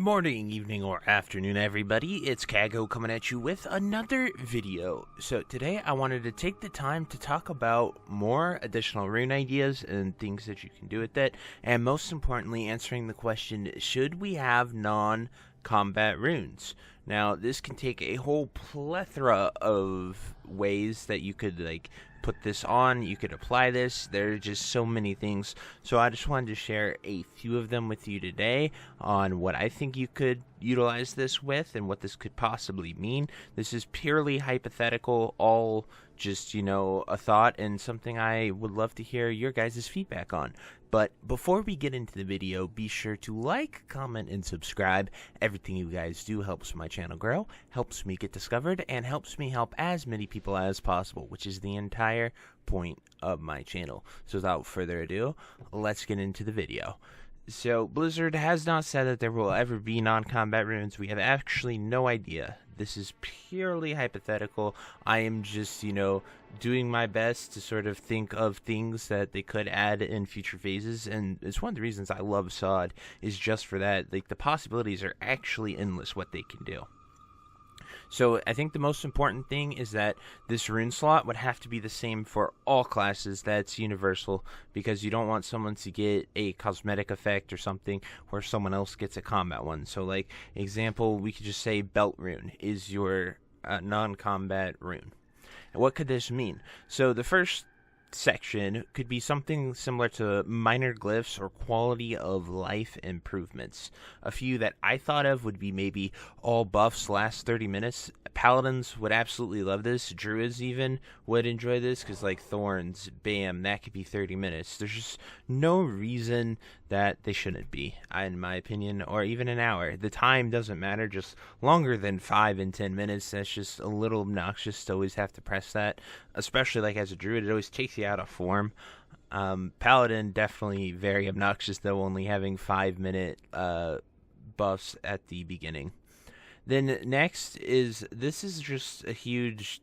Good morning, evening, or afternoon, everybody. It's Kaghoe coming at you with another video. So today I wanted to take the time to talk about more additional rune ideas and things that you can do with it, and most importantly, answering the question, should we have non-combat runes? Now, this can take a whole plethora of ways that you could, put this on. You could apply this. There are just so many things. So I just wanted to share a few of them with you today on what I think you could utilize this with and what this could possibly mean. This is purely hypothetical, all just, a thought and something I would love to hear your guys' feedback on. But before we get into the video, be sure to like, comment, and subscribe. Everything you guys do helps my channel grow, helps me get discovered, and helps me help as many people as possible, which is the entire point of my channel. So without further ado, let's get into the video. So Blizzard has not said that there will ever be non-combat runes. We have actually no idea. This is purely hypothetical. I am just, doing my best to sort of think of things that they could add in future phases, and it's one of the reasons I love SOD, is just for that. The possibilities are actually endless what they can do. So I think the most important thing is that this rune slot would have to be the same for all classes. That's universal, because you don't want someone to get a cosmetic effect or something where someone else gets a combat one. So example, we could just say belt rune is your non-combat rune. And what could this mean? So the first section could be something similar to minor glyphs or quality of life improvements. A few that I thought of would be maybe all buffs last 30 minutes. Paladins would absolutely love this. Druids even would enjoy this, because thorns, bam, that could be 30 minutes. There's just no reason that they shouldn't be, in my opinion, or even an hour. The time doesn't matter, just longer than 5 and 10 minutes. That's just a little obnoxious to always have to press that, especially as a druid. It always takes you out of form. Paladin, definitely very obnoxious, though, only having 5-minute buffs at the beginning. Then next this is just a huge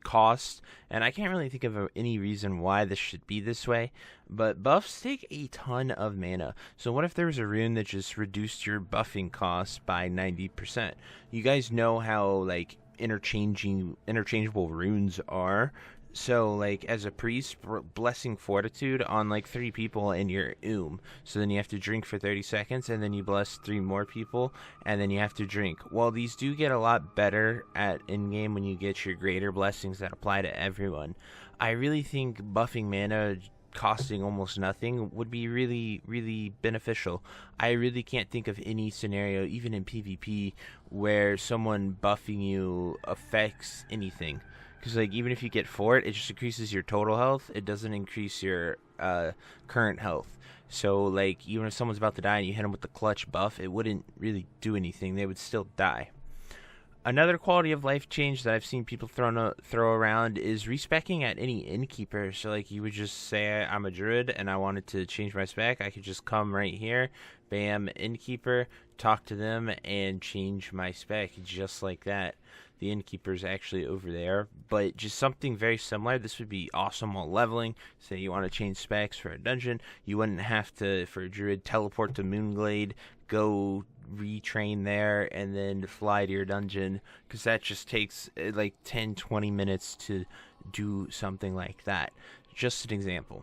cost, and I can't really think of any reason why this should be this way, but buffs take a ton of mana. So what if there was a rune that just reduced your buffing cost by 90%? You guys know how interchangeable runes are. So, as a priest, blessing fortitude on, 3 people in your So then you have to drink for 30 seconds, and then you bless 3 more people, and then you have to drink. Well, these do get a lot better at in-game when you get your greater blessings that apply to everyone. I really think buffing mana costing almost nothing would be really, really beneficial. I really can't think of any scenario, even in PvP, where someone buffing you affects anything. Because even if you get for it just increases your total health. It doesn't increase your current health. So even if someone's about to die and you hit them with the clutch buff, it wouldn't really do anything. They would still die. Another quality of life change that I've seen people throw around is respecking at any innkeeper. So you would just say, I'm a druid and I wanted to change my spec. I could just come right here, bam, innkeeper, talk to them, and change my spec just like that. The innkeeper's actually over there, but just something very similar. This would be awesome while leveling. Say you want to change specs for a dungeon, you wouldn't have to, for a druid, teleport to Moonglade, go retrain there, and then fly to your dungeon, because that just takes 10-20 minutes to do something like that. Just an example.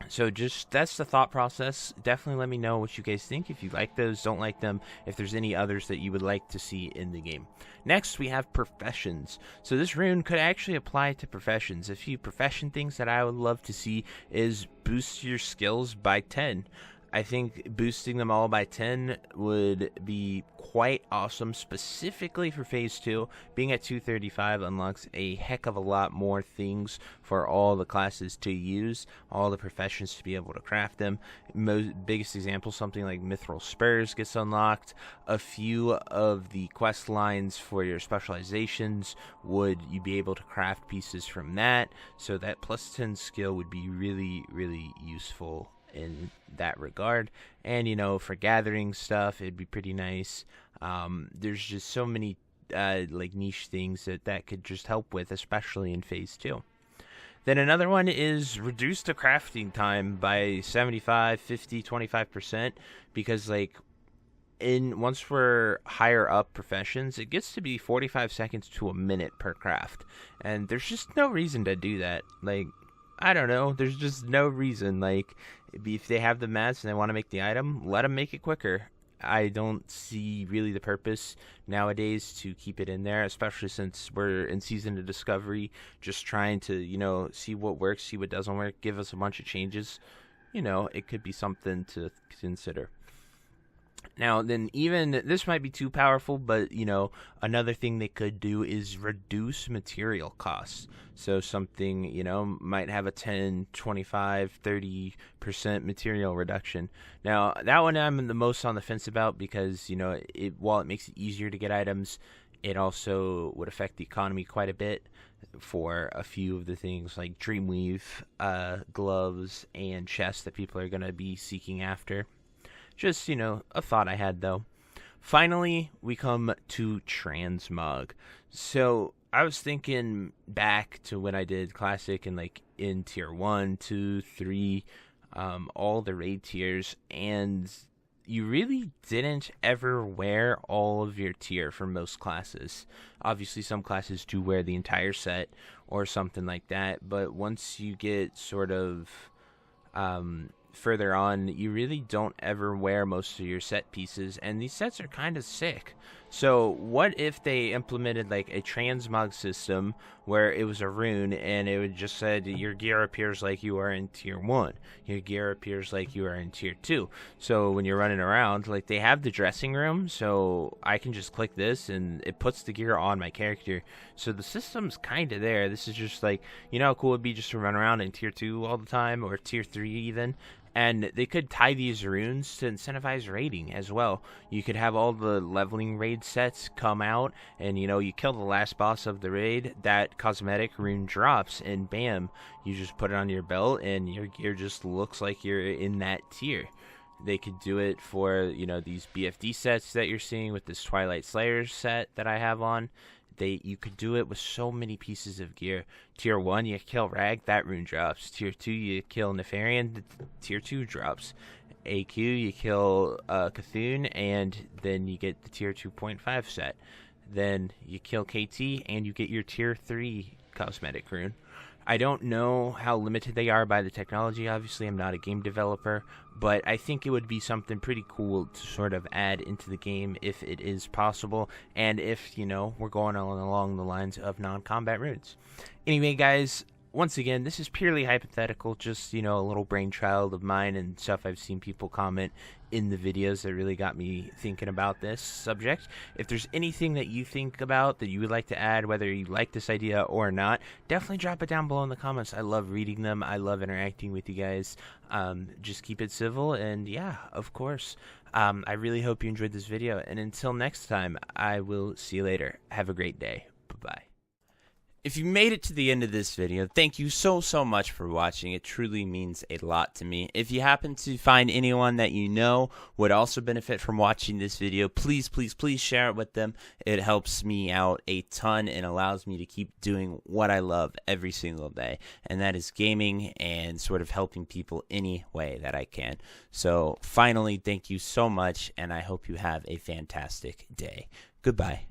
So that's the thought process. Definitely let me know what you guys think, if you like those, don't like them, if there's any others that you would like to see in the game. Next, we have professions. So this rune could actually apply to professions. A few profession things that I would love to see is boost your skills by 10. I think boosting them all by 10 would be quite awesome, specifically for Phase 2. Being at 235 unlocks a heck of a lot more things for all the classes to use, all the professions to be able to craft them. Biggest example, something like Mithril Spurs gets unlocked. A few of the quest lines for your specializations would you be able to craft pieces from that, so that plus 10 skill would be really, really useful in that regard. And for gathering stuff, it'd be pretty nice. There's just so many niche things that could just help with, especially in Phase 2. Then another one is reduce the crafting time by 75, 50, 25%, because once we're higher up professions, it gets to be 45 seconds to a minute per craft, and there's just no reason to do that. Like, I don't know, there's just no reason. Like, if they have the mats and they want to make the item, let them make it quicker. I don't see really the purpose nowadays to keep it in there, especially since we're in season of discovery, just trying to, see what works, see what doesn't work, give us a bunch of changes. It could be something to consider. Now, then, even this might be too powerful, but, another thing they could do is reduce material costs. So something, might have a 10, 25, 30% material reduction. Now, that one I'm the most on the fence about because, while it makes it easier to get items, it also would affect the economy quite a bit for a few of the things like Dreamweave, gloves, and chests that people are going to be seeking after. Just, a thought I had, though. Finally, we come to Transmog. So, I was thinking back to when I did Classic and, in Tier 1, 2, 3, all the raid tiers, and you really didn't ever wear all of your tier for most classes. Obviously, some classes do wear the entire set or something like that, but once you get sort of further on, you really don't ever wear most of your set pieces, and these sets are kind of sick. So what if they implemented a transmog system where it was a rune and it would just said your gear appears like you are in tier 1, your gear appears like you are in tier 2. So when you're running around, they have the dressing room, so I can just click this and it puts the gear on my character. So the system's kind of there. This is just how cool it'd be just to run around in tier 2 all the time, or tier 3 even. And they could tie these runes to incentivize raiding as well. You could have all the leveling raid sets come out, and you kill the last boss of the raid, that cosmetic rune drops, and bam, you just put it on your belt, and your gear just looks like you're in that tier. They could do it for, these BFD sets that you're seeing with this Twilight Slayer set that I have on. You could do it with so many pieces of gear. Tier 1, you kill Rag, that rune drops. Tier 2, you kill Nefarian, Tier 2 drops. AQ, you kill Cthulhu, and then you get the Tier 2.5 set. Then you kill KT, and you get your Tier 3 cosmetic rune. I don't know how limited they are by the technology. Obviously, I'm not a game developer, but I think it would be something pretty cool to sort of add into the game if it is possible, and if, we're going along the lines of non-combat runes. Anyway, guys, once again, this is purely hypothetical, just, a little brainchild of mine and stuff I've seen people comment in the videos that really got me thinking about this subject. If there's anything that you think about that you would like to add, whether you like this idea or not, definitely drop it down below in the comments. I love reading them. I love interacting with you guys. Just keep it civil, and yeah, of course. I really hope you enjoyed this video, and until next time, I will see you later. Have a great day. Bye-bye. If you made it to the end of this video, thank you so much for watching. It truly means a lot to me. If you happen to find anyone that you know would also benefit from watching this video, please share it with them. It helps me out a ton and allows me to keep doing what I love every single day, and that is gaming and sort of helping people any way that I can. So finally, thank you so much, and I hope you have a fantastic day. Goodbye.